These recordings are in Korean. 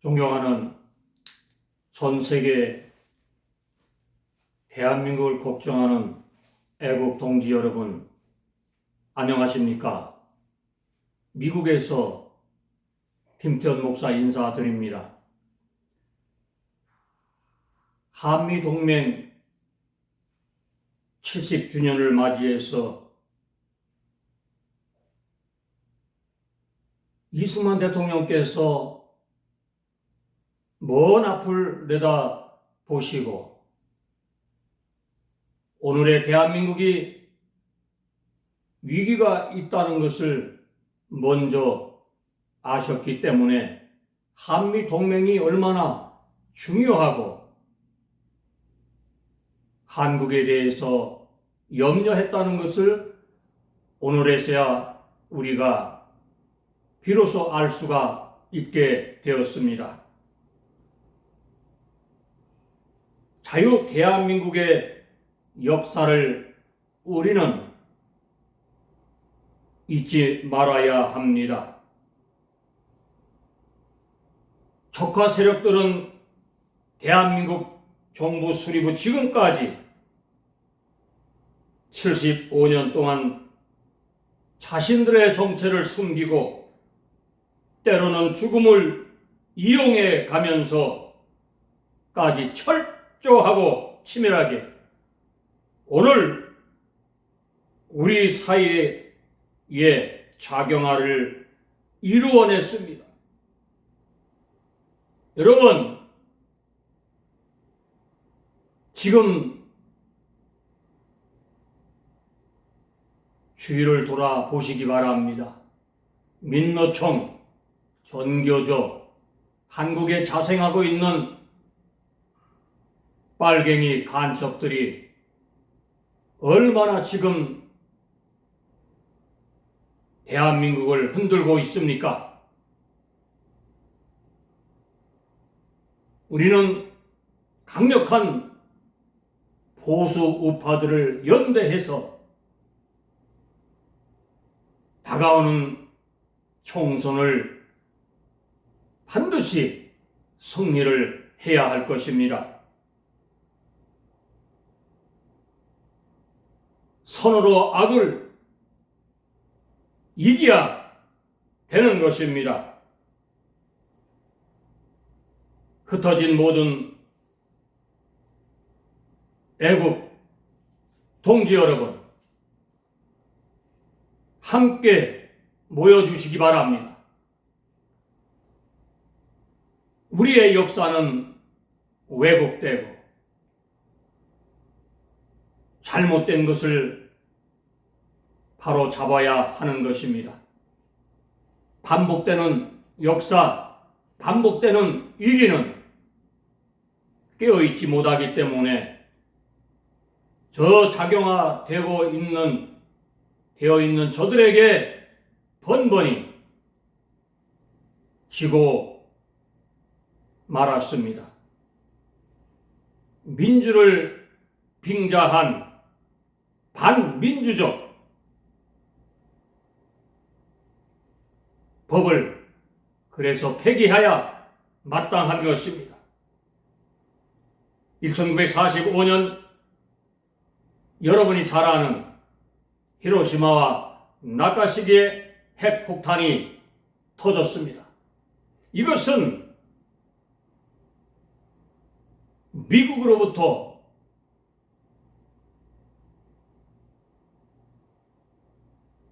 존경하는 전 세계 대한민국을 걱정하는 애국 동지 여러분, 안녕하십니까? 미국에서 김태현 목사 인사드립니다. 한미동맹 70주년을 맞이해서 이승만 대통령께서 먼 앞을 내다보시고 오늘의 대한민국이 위기가 있다는 것을 먼저 아셨기 때문에 한미동맹이 얼마나 중요하고 한국에 대해서 염려했다는 것을 오늘에서야 우리가 비로소 알 수가 있게 되었습니다. 자유 대한민국의 역사를 우리는 잊지 말아야 합니다. 적화 세력들은 대한민국 정부 수립 후 지금까지 75년 동안 자신들의 정체를 숨기고 때로는 죽음을 이용해 가면서까지 철저하고 치밀하게 오늘 우리 사회에 작용화를 이루어냈습니다. 여러분, 지금 주위를 돌아보시기 바랍니다. 민노총, 전교조, 한국에 자생하고 있는 빨갱이 간첩들이 얼마나 지금 대한민국을 흔들고 있습니까? 우리는 강력한 보수 우파들을 연대해서 다가오는 총선을 반드시 승리를 해야 할 것입니다. 선으로 악을 이겨야 되는 것입니다. 흩어진 모든 애국 동지 여러분, 함께 모여주시기 바랍니다. 우리의 역사는 왜곡되고 잘못된 것을 바로 잡아야 하는 것입니다. 반복되는 역사, 반복되는 위기는 깨어있지 못하기 때문에 저작용화되어 있는 저들에게 번번이 지고 말았습니다. 민주를 빙자한 반민주적 법을 그래서 폐기해야 마땅한 것입니다. 1945년 여러분이 잘 아는 히로시마와 나가사키의 핵폭탄이 터졌습니다. 이것은 미국으로부터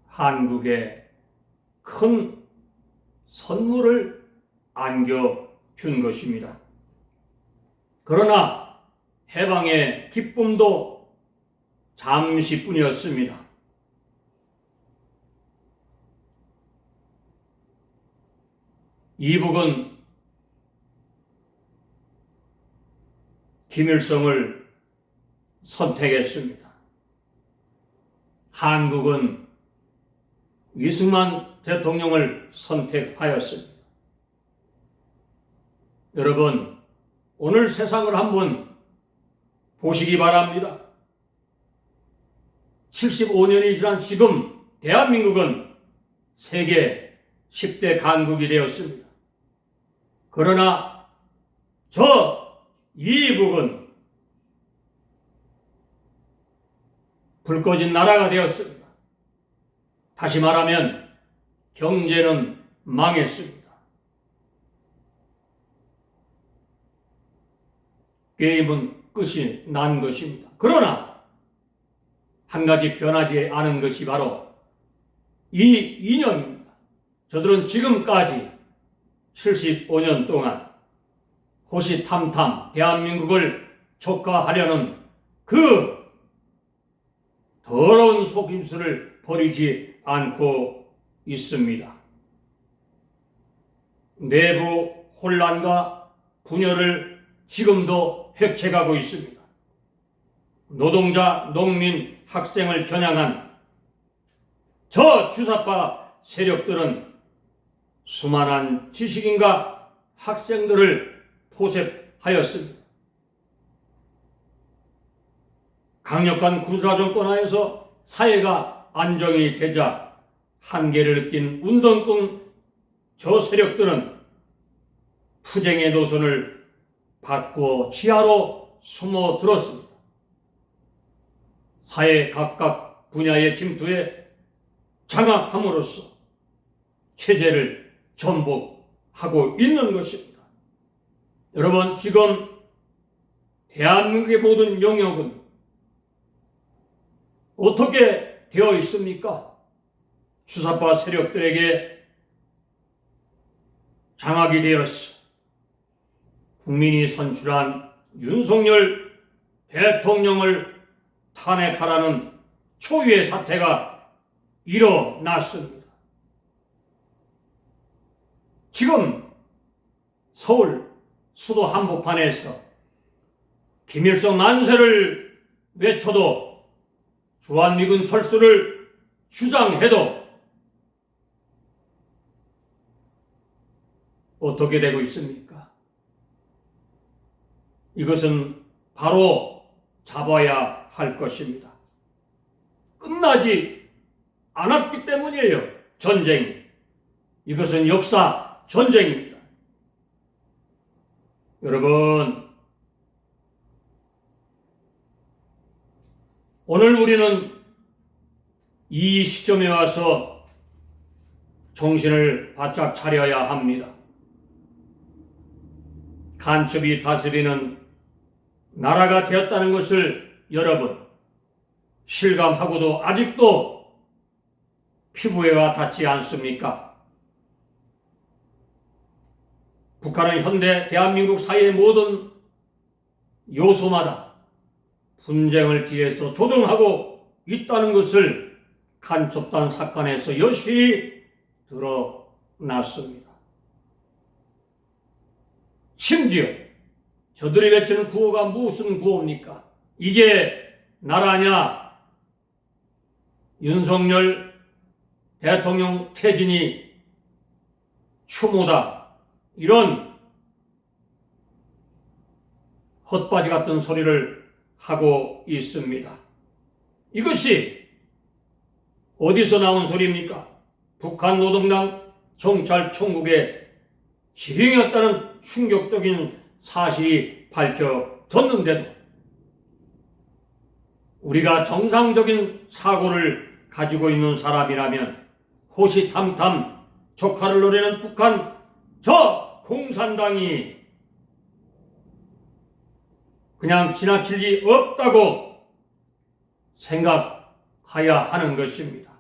한국에 큰 선물을 안겨준 것입니다. 그러나 해방의 기쁨도 잠시뿐이었습니다. 이북은 김일성을 선택했습니다. 한국은 이승만 대통령을 선택하였습니다. 여러분, 오늘 세상을 한번 보시기 바랍니다. 75년이 지난 지금 대한민국은 세계 10대 강국이 되었습니다. 그러나 저 이북은 불 꺼진 나라가 되었습니다. 다시 말하면 경제는 망했습니다. 게임은 끝이 난 것입니다. 그러나 한 가지 변하지 않은 것이 바로 이 이념입니다. 저들은 지금까지 75년 동안 호시탐탐 대한민국을 촉과하려는 그 더러운 속임수를 버리지 않고 있습니다. 내부 혼란과 분열을 지금도 획책하고 있습니다. 노동자, 농민, 학생을 겨냥한 저 주사파 세력들은 수많은 지식인과 학생들을 포섭하였습니다. 강력한 군사정권 하에서 사회가 안정이 되자 한계를 느낀 운동권 저 세력들은 투쟁의 노선을 바꾸어 지하로 숨어들었습니다. 사회 각각 분야의 침투에 장악함으로써 체제를 전복하고 있는 것입니다. 여러분, 지금 대한민국의 모든 영역은 어떻게 되어 있습니까? 주사파 세력들에게 장악이 되었어. 국민이 선출한 윤석열 대통령을 탄핵하라는 초유의 사태가 일어났습니다. 지금 서울 수도 한복판에서 김일성 만세를 외쳐도 주한미군 철수를 주장해도 어떻게 되고 있습니까? 이것은 바로 잡아야 할 것입니다. 끝나지 않았기 때문이에요. 전쟁이. 이것은 역사 전쟁입니다. 여러분, 오늘 우리는 이 시점에 와서 정신을 바짝 차려야 합니다. 간첩이 다스리는 나라가 되었다는 것을 여러분 실감하고도 아직도 피부에 와 닿지 않습니까? 북한은 현대 대한민국 사회의 모든 요소마다 분쟁을 뒤에서 조종하고 있다는 것을 간첩단 사건에서 여실히 드러났습니다. 심지어 저들이 외치는 구호가 무슨 구호입니까? 이게 나라냐? 윤석열 대통령 퇴진이 추모다. 이런 헛바지 같은 소리를 하고 있습니다. 이것이 어디서 나온 소리입니까? 북한 노동당 정찰총국의 지령이었다는 충격적인 사실이 밝혀졌는데도 우리가 정상적인 사고를 가지고 있는 사람이라면 호시탐탐 조카를 노리는 북한 저 공산당이 그냥 지나칠 리 없다고 생각해야 하는 것입니다.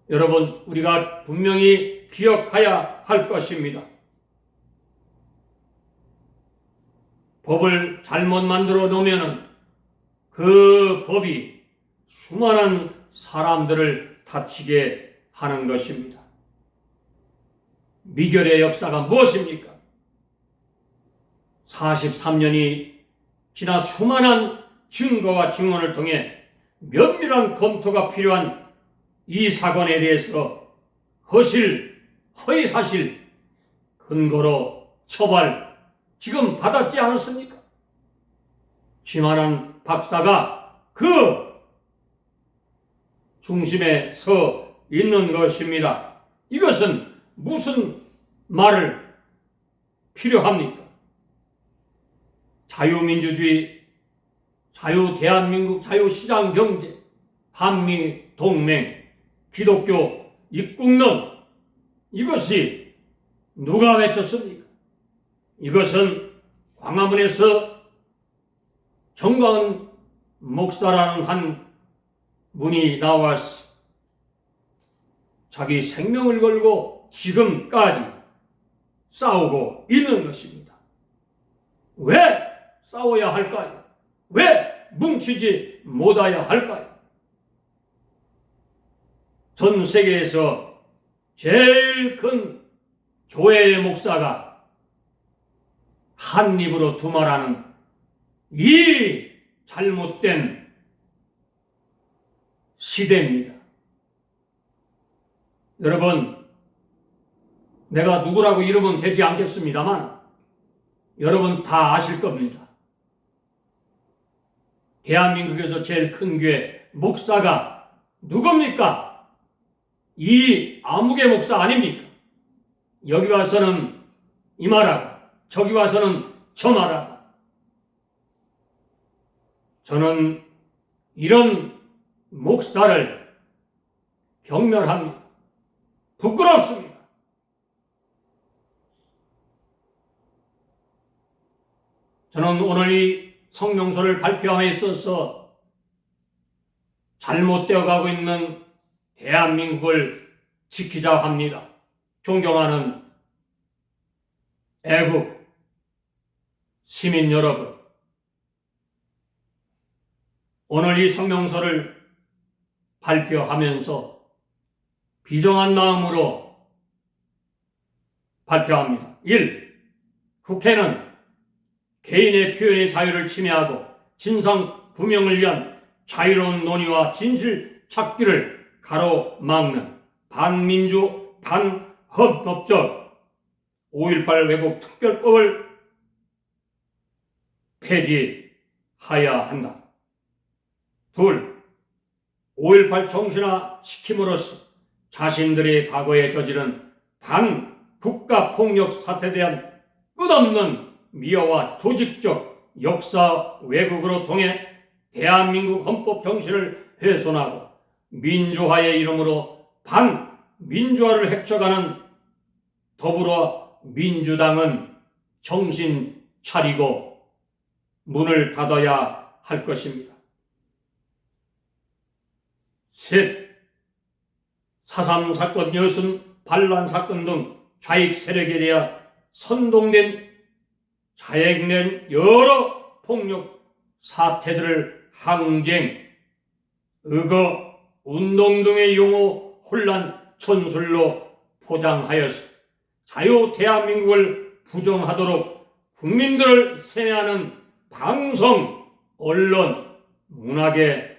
여러분, 우리가 분명히 기억해야 할 것입니다. 법을 잘못 만들어 놓으면 그 법이 수많은 사람들을 다치게 하는 것입니다. 미결의 역사가 무엇입니까? 43년이 지나 수많은 증거와 증언을 통해 면밀한 검토가 필요한 이 사건에 대해서 허위사실 근거로 처벌 지금 받았지 않았습니까? 김한한 박사가 그 중심에 서 있는 것입니다. 이것은 무슨 말을 필요합니까? 자유민주주의, 자유대한민국, 자유시장경제, 한미동맹, 기독교 입국론, 이것이 누가 외쳤습니까? 이것은 광화문에서 정광훈 목사라는 한 분이 나와서 자기 생명을 걸고 지금까지 싸우고 있는 것입니다. 왜 싸워야 할까요? 왜 뭉치지 못해야 할까요? 전 세계에서 제일 큰 교회의 목사가 한 입으로 두말하는 이 잘못된 시대입니다. 여러분, 내가 누구라고 이러면 되지 않겠습니다만 여러분 다 아실 겁니다. 대한민국에서 제일 큰 교회 목사가 누굽니까? 이 아무개 목사 아닙니까? 여기 와서는 이 말하고 저기 와서는 저 말하고. 저는 이런 목사를 경멸합니다. 부끄럽습니다. 저는 오늘 이 성명서를 발표함에 있어서 잘못되어 가고 있는 대한민국을 지키자 합니다. 존경하는 애국 시민 여러분, 오늘 이 성명서를 발표하면서 비정한 마음으로 발표합니다. 1. 국회는 개인의 표현의 자유를 침해하고 진상 규명을 위한 자유로운 논의와 진실 찾기를 가로막는 반민주, 반헌법적 5.18 왜곡 특별법을 폐지하여야 한다. 2. 5.18 정신화 시킴으로써 자신들이 과거에 저지른 반국가폭력 사태에 대한 끝없는 미화와 조직적 역사 왜곡으로 통해 대한민국 헌법 정신을 훼손하고 민주화의 이름으로 반민주화를 헤쳐가는 더불어민주당은 정신 차리고 문을 닫아야 할 것입니다. 셋, 4.3 사건, 여순 반란 사건 등 좌익 세력에 대해 선동된 자행된 여러 폭력 사태들을 항쟁, 의거, 운동 등의 용어 혼란 전술로 포장하여서 자유 대한민국을 부정하도록 국민들을 세뇌하는 방송, 언론, 문학에는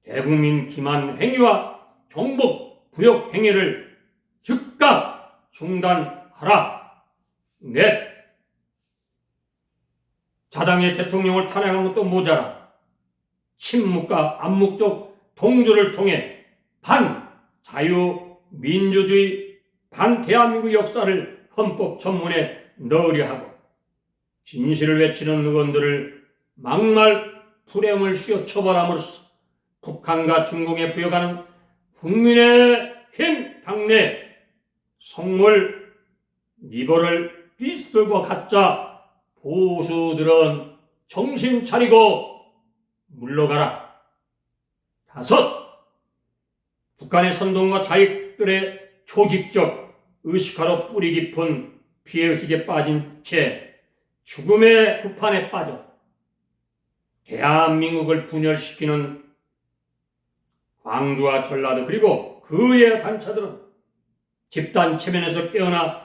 대국민 기만 행위와 정복, 부역 행위를 즉각 중단하라. 넷, 자당의 대통령을 탄핵한 것도 모자라 침묵과 암묵적 동조를 통해 반자유민주주의, 반대한민국 역사를 헌법 전문에 넣으려 하고 진실을 외치는 의원들을 막말 불행을 씌워 처벌함으로써 북한과 중국에 부여가는 국민의힘 당내 성물 리버럴 비스들과 가짜 보수들은 정신 차리고 물러가라. 5. 북한의 선동과 좌익들의 조직적 의식화로 뿌리 깊은 피해의식에 빠진 채 죽음의 구판에 빠져 대한민국을 분열시키는 광주와 전라도 그리고 그의 단체들은 집단 체면에서 깨어나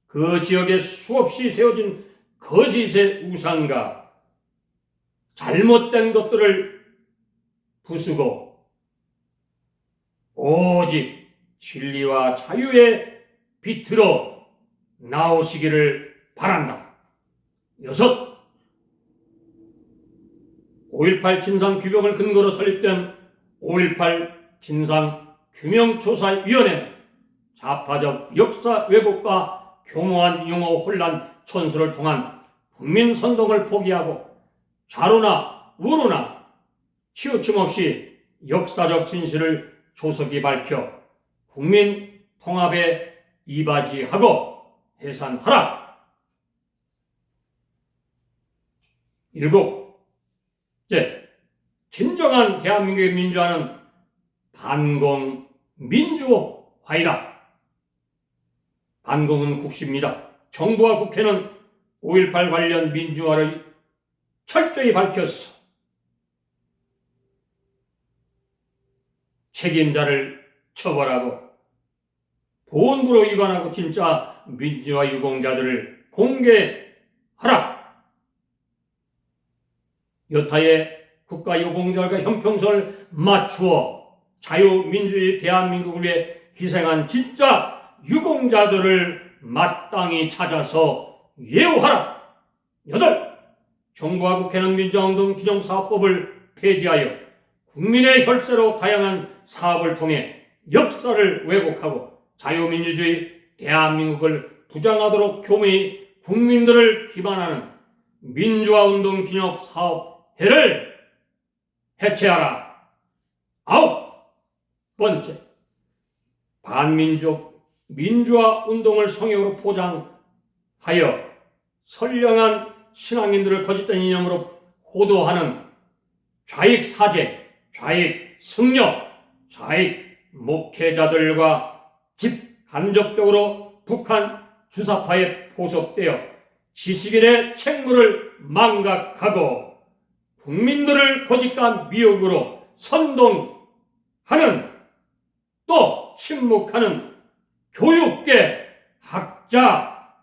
그 지역에 수없이 세워진 거짓의 우상과 잘못된 것들을 부수고 오직 진리와 자유의 빛으로 나오시기를 바란다. 6. 5.18 진상규명을 근거로 설립된 5.18 진상규명조사위원회는 좌파적 역사 왜곡과 교묘한 용어 혼란 천수를 통한 국민 선동을 포기하고 좌로나 우로나 치우침 없이 역사적 진실을 조속히 밝혀 국민 통합에 이바지하고 해산하라. 7째, 진정한 대한민국의 민주화는 반공민주화이다. 반공은 국시입니다. 정부와 국회는 5.18 관련 민주화를 철저히 밝혔어. 책임자를 처벌하고 보온부로 위반하고 진짜 민주화 유공자들을 공개하라. 여타의 국가 유공자들과 형평성을 맞추어 자유민주주의 대한민국을 위해 희생한 진짜 유공자들을 마땅히 찾아서 예우하라. 8. 정부와 국회는 민주화운동 기념사업법을 폐지하여 국민의 혈세로 다양한 사업을 통해 역사를 왜곡하고 자유민주주의 대한민국을 부장하도록 교묘히 국민들을 기반하는 민주화운동 기념사업회를 해체하라. 9번째, 반민족 민주화운동을 성역으로 포장하여 선량한 신앙인들을 거짓된 이념으로 호도하는 좌익 사제, 좌익 승려, 좌익 목회자들과 직간접적으로 북한 주사파에 포섭되어 지식인의 책무를 망각하고 국민들을 고집과 미혹으로 선동하는, 또 침묵하는 교육계, 학자,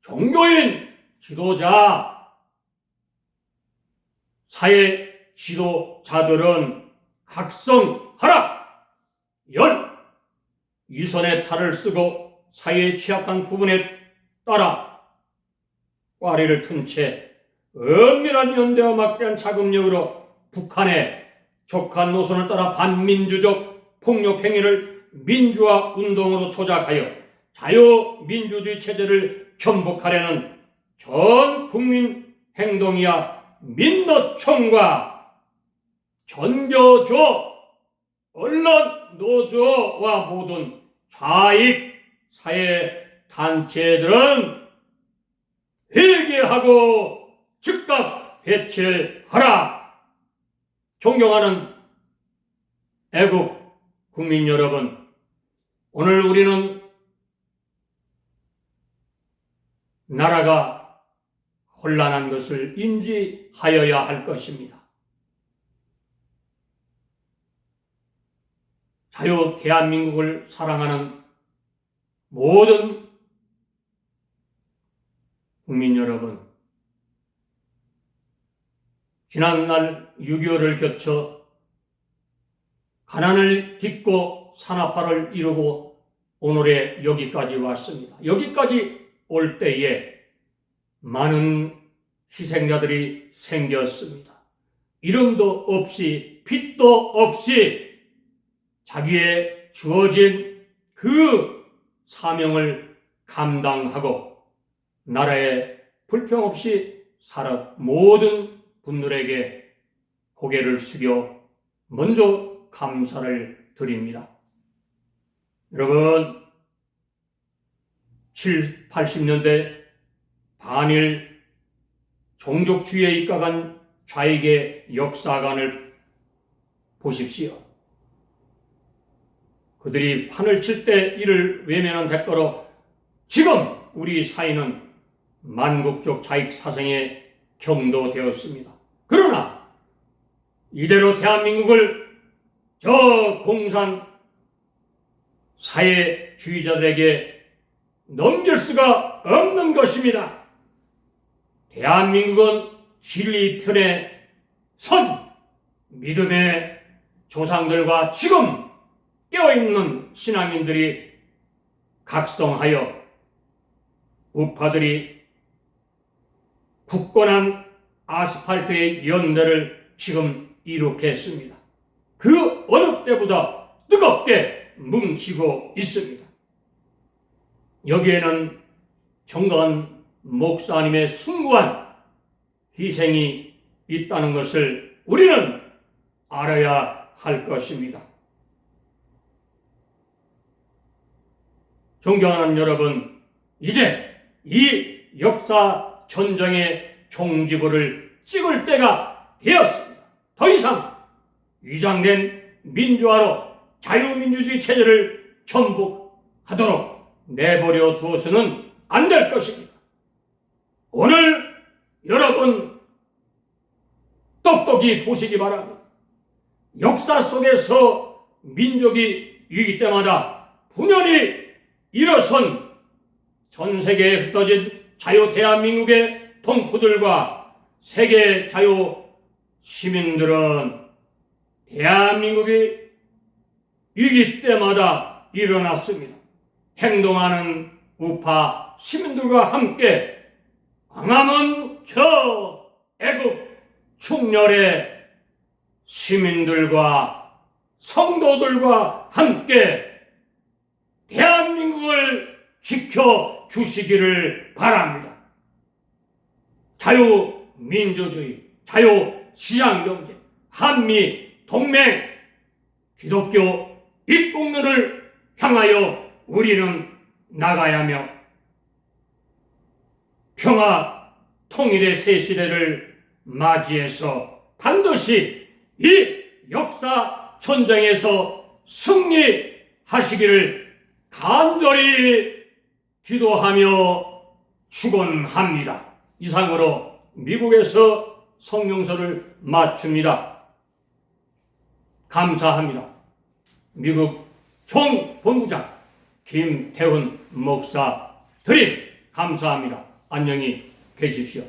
종교인, 지도자, 사회 지도자들은 각성하라. 10. 위선의 탈을 쓰고 사회의 취약한 부분에 따라 꽈리를 튼 채 은밀한 연대와 막대한 자금력으로 북한의 족한 노선을 따라 반민주적 폭력 행위를 민주화 운동으로 조작하여 자유민주주의 체제를 견복하려는 전 국민 행동이야 민노총과 전교조, 언론 노조와 모든 좌익 사회 단체들은 회개하고 즉각 해체하라. 존경하는 애국 국민 여러분, 오늘 우리는 나라가 혼란한 것을 인지하여야 할 것입니다. 자유 대한민국을 사랑하는 모든 국민 여러분, 지난날 6.25를 거쳐 가난을 딛고 산업화를 이루고 오늘의 여기까지 왔습니다. 여기까지 올 때에 많은 희생자들이 생겼습니다. 이름도 없이 빚도 없이 자기의 주어진 그 사명을 감당하고 나라에 불평 없이 살아 모든 분들에게 고개를 숙여 먼저 감사를 드립니다. 여러분, 70, 80년대 반일 종족주의에 입각한 좌익의 역사관을 보십시오. 그들이 판을 칠 때 이를 외면한 대가로 지금 우리 사회는 만국적 좌익 사상에 경도되었습니다. 그러나 이대로 대한민국을 저 공산 사회주의자들에게 넘길 수가 없는 것입니다. 대한민국은 진리 편에 선 믿음의 조상들과 지금 깨어있는 신앙인들이 각성하여 우파들이 굳건한 아스팔트의 연대를 지금 이룩했습니다. 그 어느 때보다 뜨겁게 뭉치고 있습니다. 여기에는 정건 목사님의 숭고한 희생이 있다는 것을 우리는 알아야 할 것입니다. 존경하는 여러분, 이제 이 역사 전쟁의 종지부를 찍을 때가 되었습니다. 더 이상 위장된 민주화로 자유민주주의 체제를 전복하도록 내버려 두어서는 안 될 것입니다. 오늘 여러분 똑똑히 보시기 바랍니다. 역사 속에서 민족이 위기 때마다 분연히 일어선 전 세계에 흩어진 자유 대한민국의 동포들과 세계 자유 시민들은 대한민국이 위기 때마다 일어났습니다. 행동하는 우파 시민들과 함께 광화문 저 애국 충렬의 시민들과 성도들과 함께 대한민국을 지켜주시기를 바랍니다. 자유민주주의, 자유시장경제, 한미동맹, 기독교 입국론을 향하여 우리는 나가야 하며 평화 통일의 새 시대를 맞이해서 반드시 이 역사 전쟁에서 승리하시기를 간절히 기도하며 축원합니다. 이상으로 미국에서 성명서를 마칩니다. 감사합니다. 미국 총본부장 김태훈 목사 드림 감사합니다. 안녕히 계십시오.